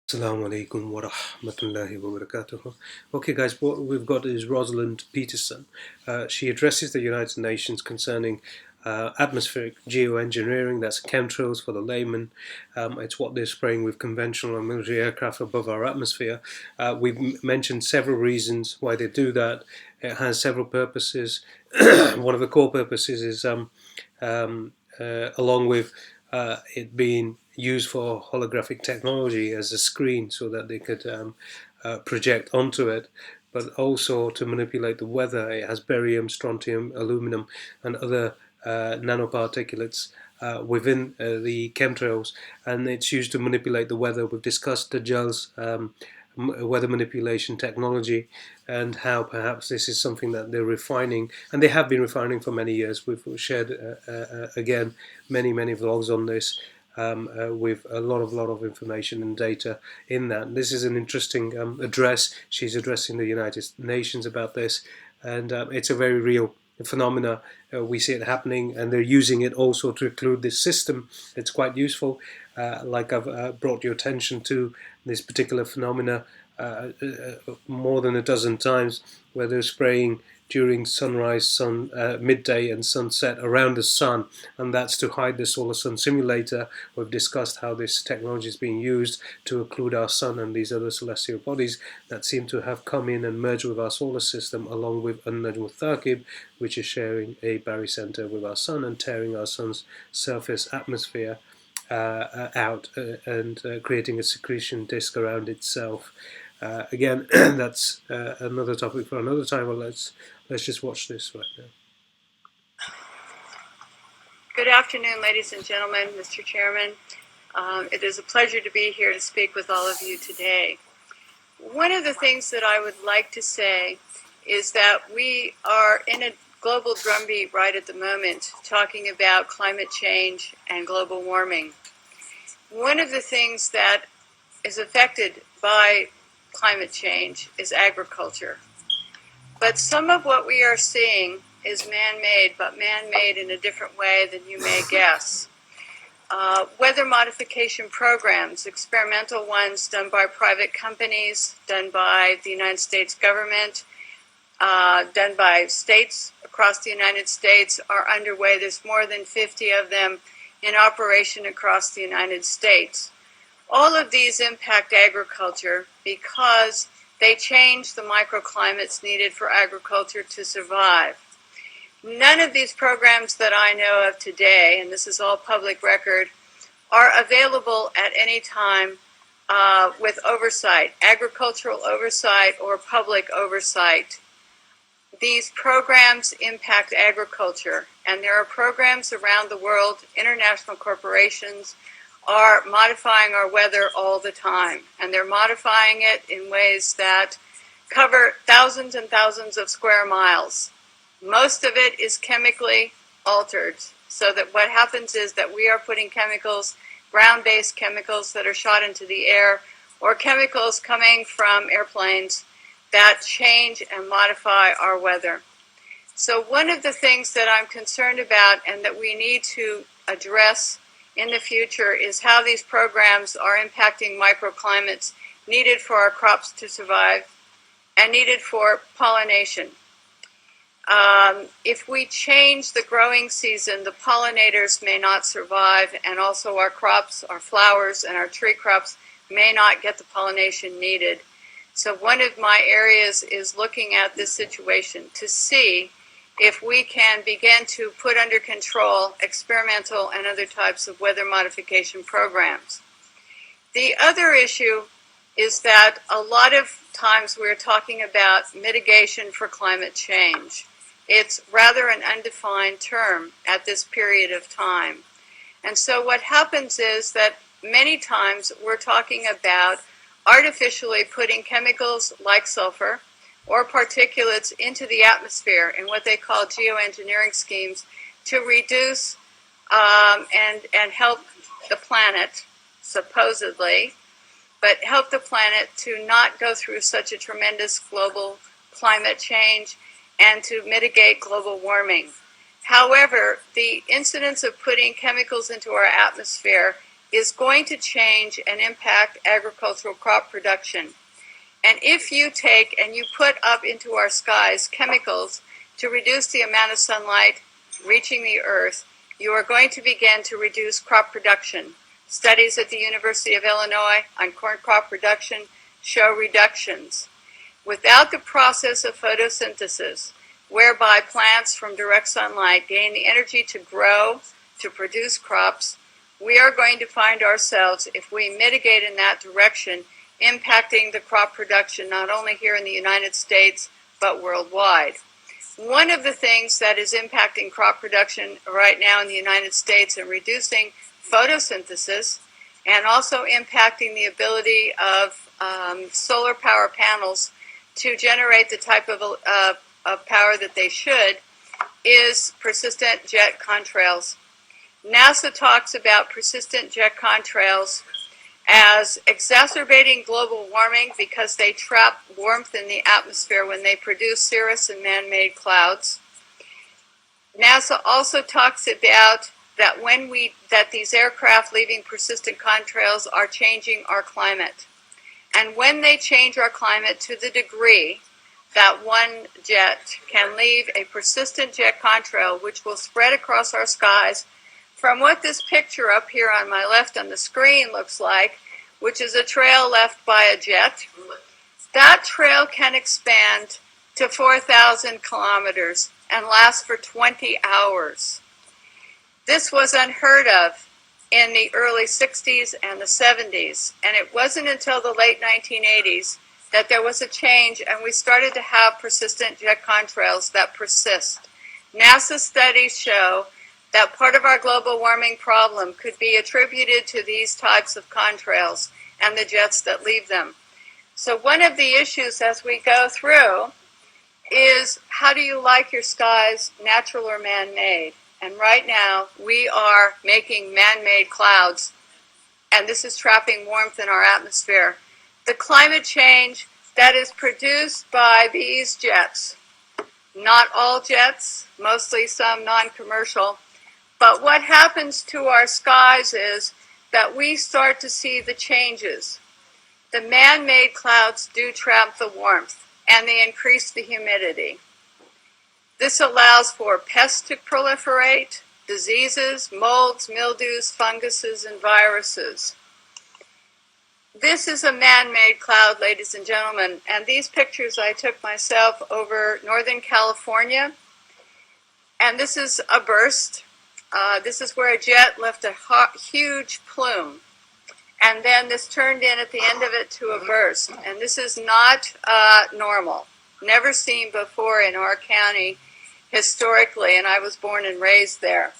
Assalamu alaikum wa rahmatullahi wa barakatuh. Okay, guys, what we've got is Rosalind Peterson. She addresses the United Nations concerning atmospheric geoengineering, that's chemtrails for the layman. It's what they're spraying with conventional and military aircraft above our atmosphere. We've mentioned several reasons why they do that. It has several purposes. One of the core purposes is along with it being used for holographic technology as a screen so that they could project onto it, but also to manipulate the weather. It has barium, strontium, aluminum, and other nanoparticulates within the chemtrails, and it's used to manipulate the weather. We've discussed Dajjal's weather manipulation technology and how perhaps this is something that they're refining, and they have been refining for many years. We've shared again many vlogs on this with a lot of information and data in that. This is an interesting address. She's addressing the United Nations about this, and it's a very real phenomena. We see it happening, and they're using it also to include this system. It's quite useful. Like I've brought your attention to this particular phenomena more than a dozen times, where they're spraying during sunrise, midday, and sunset around the sun, and that's to hide the solar sun simulator. We've discussed how this technology is being used to occlude our sun and these other celestial bodies that seem to have come in and merged with our solar system, along with An-Najm Thaqib, which is sharing a barycenter with our sun and tearing our sun's surface atmosphere out and creating a secretion disk around itself. Again, that's another topic for another time. Well, let's just watch this right now. Good afternoon, ladies and gentlemen, Mr. Chairman. It is a pleasure to be here to speak with all of you today. One of the things that I would like to say is that we are in a global drumbeat right at the moment, talking about climate change and global warming. One of the things that is affected by climate change is agriculture. But some of what we are seeing is man-made, but man-made in a different way than you may guess. Weather modification programs, experimental ones done by private companies, done by the United States government, done by states across the United States, are underway. There's more than 50 of them in operation across the United States. All of these impact agriculture because they change the microclimates needed for agriculture to survive. None of these programs that I know of today, and this is all public record, are available at any time with oversight, agricultural oversight or public oversight. These programs impact agriculture, and there are programs around the world, international corporations, are modifying our weather all the time, and they're modifying it in ways that cover thousands and thousands of square miles. Most of it is chemically altered, so that what happens is that we are putting chemicals, ground-based chemicals that are shot into the air, or chemicals coming from airplanes that change and modify our weather. So one of the things that I'm concerned about and that we need to address in the future is how these programs are impacting microclimates needed for our crops to survive and needed for pollination. If we change the growing season, the pollinators may not survive, and also our crops, our flowers, and our tree crops may not get the pollination needed. So one of my areas is looking at this situation to see if we can begin to put under control experimental and other types of weather modification programs. The other issue is that a lot of times we're talking about mitigation for climate change. It's rather an undefined term at this period of time. And so what happens is that many times we're talking about artificially putting chemicals like sulfur or particulates into the atmosphere in what they call geoengineering schemes to reduce and help the planet, supposedly, but help the planet to not go through such a tremendous global climate change and to mitigate global warming. However, the incidence of putting chemicals into our atmosphere is going to change and impact agricultural crop production. And if you take and you put up into our skies chemicals to reduce the amount of sunlight reaching the earth, you are going to begin to reduce crop production. Studies at the University of Illinois on corn crop production show reductions. Without the process of photosynthesis, whereby plants from direct sunlight gain the energy to grow, to produce crops, we are going to find ourselves, if we mitigate in that direction, impacting the crop production not only here in the United States, but worldwide. One of the things that is impacting crop production right now in the United States and reducing photosynthesis and also impacting the ability of solar power panels to generate the type of power that they should is persistent jet contrails. NASA talks about persistent jet contrails as exacerbating global warming because they trap warmth in the atmosphere when they produce cirrus and man-made clouds. NASA also talks about that that these aircraft leaving persistent contrails are changing our climate. And when they change our climate to the degree that one jet can leave a persistent jet contrail which will spread across our skies from what this picture up here on my left on the screen looks like, which is a trail left by a jet, that trail can expand to 4,000 kilometers and last for 20 hours. This was unheard of in the early 60s and the 70s, and it wasn't until the late 1980s that there was a change and we started to have persistent jet contrails that persist. NASA studies show that part of our global warming problem could be attributed to these types of contrails and the jets that leave them. So one of the issues as we go through is, how do you like your skies, natural or man-made? And right now we are making man-made clouds, and this is trapping warmth in our atmosphere. The climate change that is produced by these jets, not all jets, mostly some non-commercial, but what happens to our skies is that we start to see the changes. The man-made clouds do trap the warmth, and they increase the humidity. This allows for pests to proliferate, diseases, molds, mildews, funguses, and viruses. This is a man-made cloud, ladies and gentlemen, and these pictures I took myself over Northern California, and this is a burst. This is where a jet left a huge plume, and then this turned in at the end of it to a burst. And this is not normal, never seen before in our county historically, and I was born and raised there.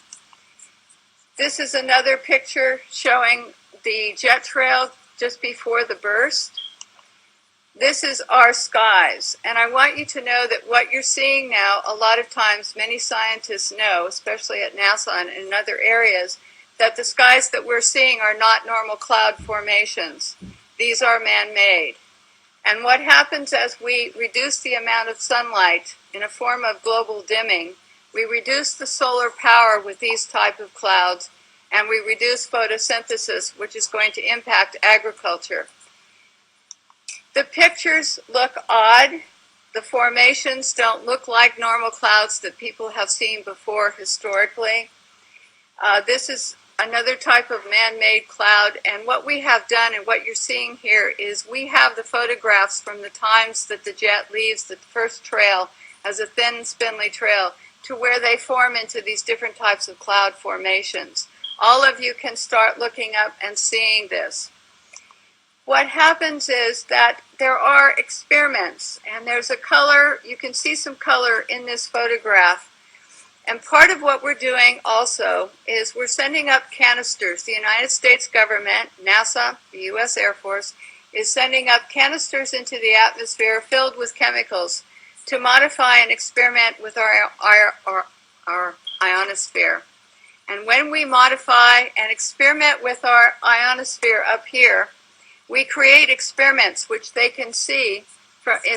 This is another picture showing the jet trail just before the burst. This is our skies, and I want you to know that what you're seeing now, a lot of times many scientists know, especially at NASA and in other areas, that the skies that we're seeing are not normal cloud formations. These are man-made. And what happens as we reduce the amount of sunlight in a form of global dimming, we reduce the solar power with these type of clouds, and we reduce photosynthesis, which is going to impact agriculture. The pictures look odd. The formations don't look like normal clouds that people have seen before historically. This is another type of man-made cloud, and what we have done and what you're seeing here is we have the photographs from the times that the jet leaves the first trail as a thin, spindly trail to where they form into these different types of cloud formations. All of you can start looking up and seeing this. What happens is that there are experiments, and there's a color, you can see some color in this photograph. And part of what we're doing also is we're sending up canisters. The United States government, NASA, the U.S. Air Force, is sending up canisters into the atmosphere filled with chemicals to modify and experiment with our ionosphere. And when we modify and experiment with our ionosphere up here, we create experiments which they can see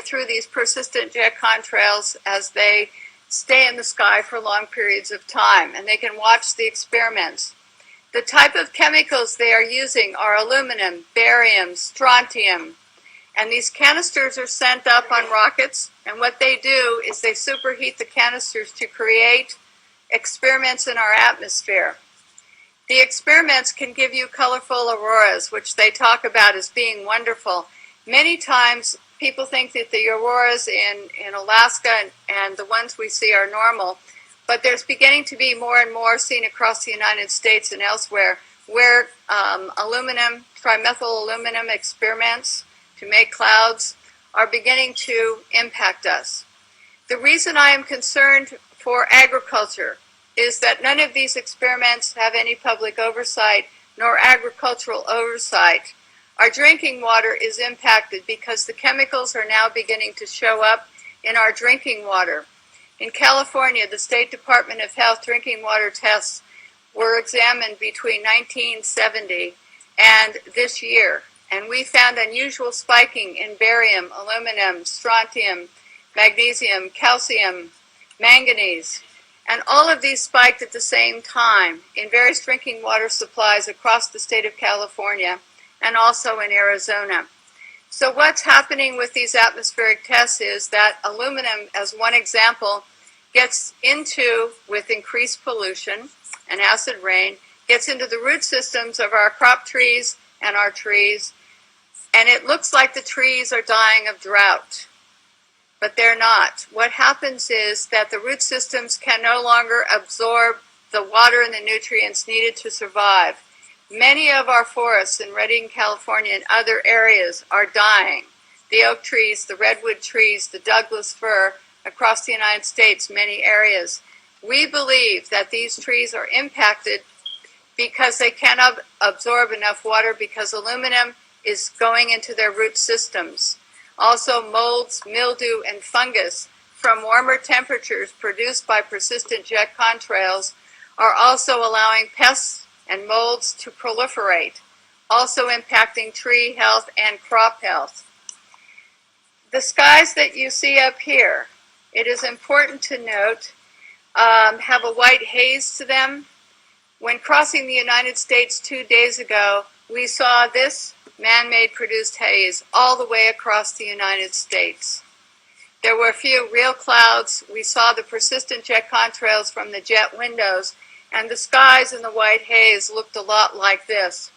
through these persistent jet contrails as they stay in the sky for long periods of time, and they can watch the experiments. The type of chemicals they are using are aluminum, barium, strontium, and these canisters are sent up on rockets, and what they do is they superheat the canisters to create experiments in our atmosphere. The experiments can give you colorful auroras, which they talk about as being wonderful. Many times people think that the auroras in Alaska and the ones we see are normal, but there's beginning to be more and more seen across the United States and elsewhere where aluminum, trimethyl aluminum experiments to make clouds are beginning to impact us. The reason I am concerned for agriculture is that none of these experiments have any public oversight nor agricultural oversight. Our drinking water is impacted because the chemicals are now beginning to show up in our drinking water. In California, the State Department of Health drinking water tests were examined between 1970 and this year, and we found unusual spiking in barium, aluminum, strontium, magnesium, calcium, manganese, and all of these spiked at the same time in various drinking water supplies across the state of California and also in Arizona. So what's happening with these atmospheric tests is that aluminum, as one example, gets into, with increased pollution and acid rain, gets into the root systems of our crop trees and our trees, and it looks like the trees are dying of drought. But they're not. What happens is that the root systems can no longer absorb the water and the nutrients needed to survive. Many of our forests in Redding, California and other areas are dying. The oak trees, the redwood trees, the Douglas fir across the United States, many areas. We believe that these trees are impacted because they cannot absorb enough water because aluminum is going into their root systems. Also, molds, mildew, and fungus from warmer temperatures produced by persistent jet contrails are also allowing pests and molds to proliferate, also impacting tree health and crop health. The skies that you see up here, it is important to note, have a white haze to them. When crossing the United States 2 days ago, we saw this man-made produced haze all the way across the United States. There were a few real clouds. We saw the persistent jet contrails from the jet windows, and the skies in the white haze looked a lot like this.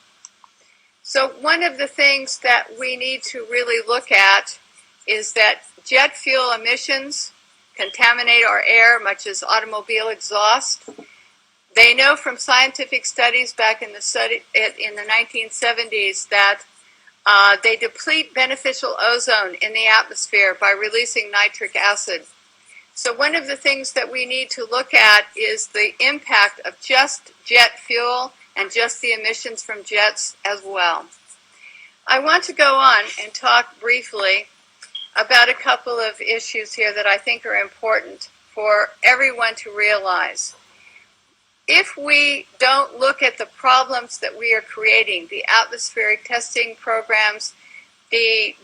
So one of the things that we need to really look at is that jet fuel emissions contaminate our air, much as automobile exhaust. They know from scientific studies back in the 1970s that they deplete beneficial ozone in the atmosphere by releasing nitric acid. So one of the things that we need to look at is the impact of just jet fuel and just the emissions from jets as well. I want to go on and talk briefly about a couple of issues here that I think are important for everyone to realize. If we don't look at the problems that we are creating, the atmospheric testing programs, in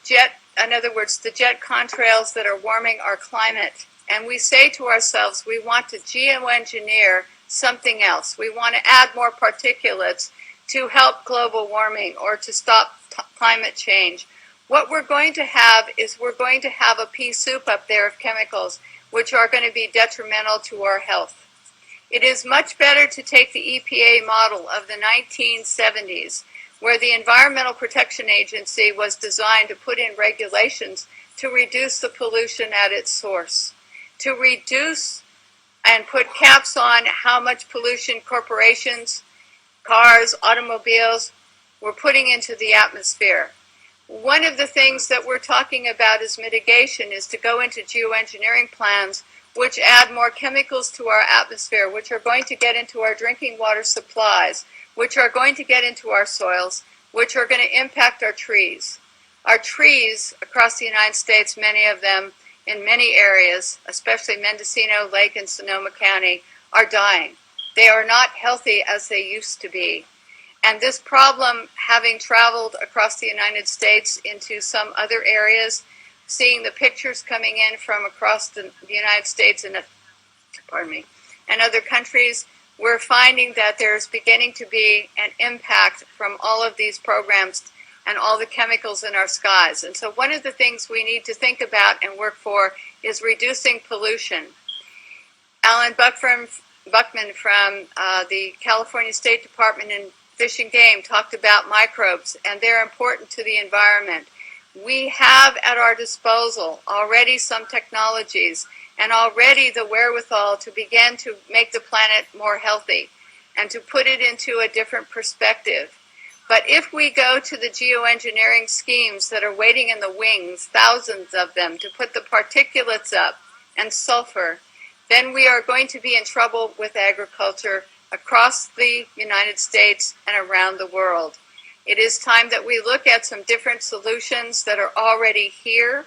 other words, the jet contrails that are warming our climate, and we say to ourselves, we want to geoengineer something else. We want to add more particulates to help global warming or to stop climate change. What we're going to have is we're going to have a pea soup up there of chemicals which are going to be detrimental to our health. It is much better to take the EPA model of the 1970s, where the Environmental Protection Agency was designed to put in regulations to reduce the pollution at its source, to reduce and put caps on how much pollution corporations, cars, automobiles were putting into the atmosphere. One of the things that we're talking about as mitigation is to go into geoengineering plans which add more chemicals to our atmosphere, which are going to get into our drinking water supplies, which are going to get into our soils, which are going to impact our trees. Our trees across the United States, many of them in many areas, especially Mendocino, Lake, and Sonoma County, are dying. They are not healthy as they used to be. And this problem, having traveled across the United States into some other areas, seeing the pictures coming in from across the United States and other countries, we're finding that there's beginning to be an impact from all of these programs and all the chemicals in our skies. And so one of the things we need to think about and work for is reducing pollution. Alan Buckman from the California State Department in Fish and Game talked about microbes, and they're important to the environment. We have at our disposal already some technologies and already the wherewithal to begin to make the planet more healthy and to put it into a different perspective. But if we go to the geoengineering schemes that are waiting in the wings, thousands of them, to put the particulates up and sulfur, then we are going to be in trouble with agriculture across the United States and around the world. It is time that we look at some different solutions that are already here,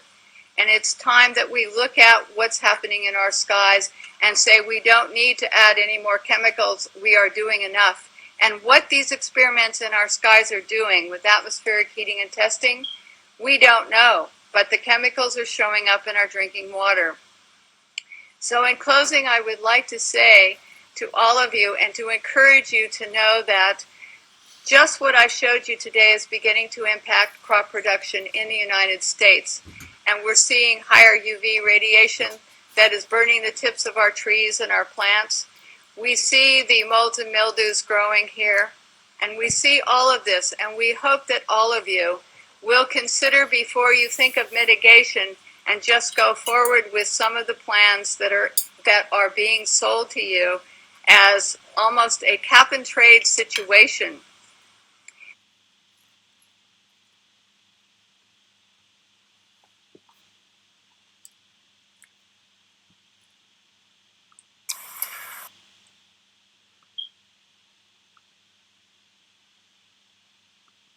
and it's time that we look at what's happening in our skies and say we don't need to add any more chemicals, we are doing enough. And what these experiments in our skies are doing with atmospheric heating and testing, we don't know, but the chemicals are showing up in our drinking water. So in closing, I would like to say to all of you and to encourage you to know that just what I showed you today is beginning to impact crop production in the United States. And we're seeing higher UV radiation that is burning the tips of our trees and our plants. We see the molds and mildews growing here, and we see all of this, and we hope that all of you will consider before you think of mitigation and just go forward with some of the plans that are being sold to you as almost a cap and trade situation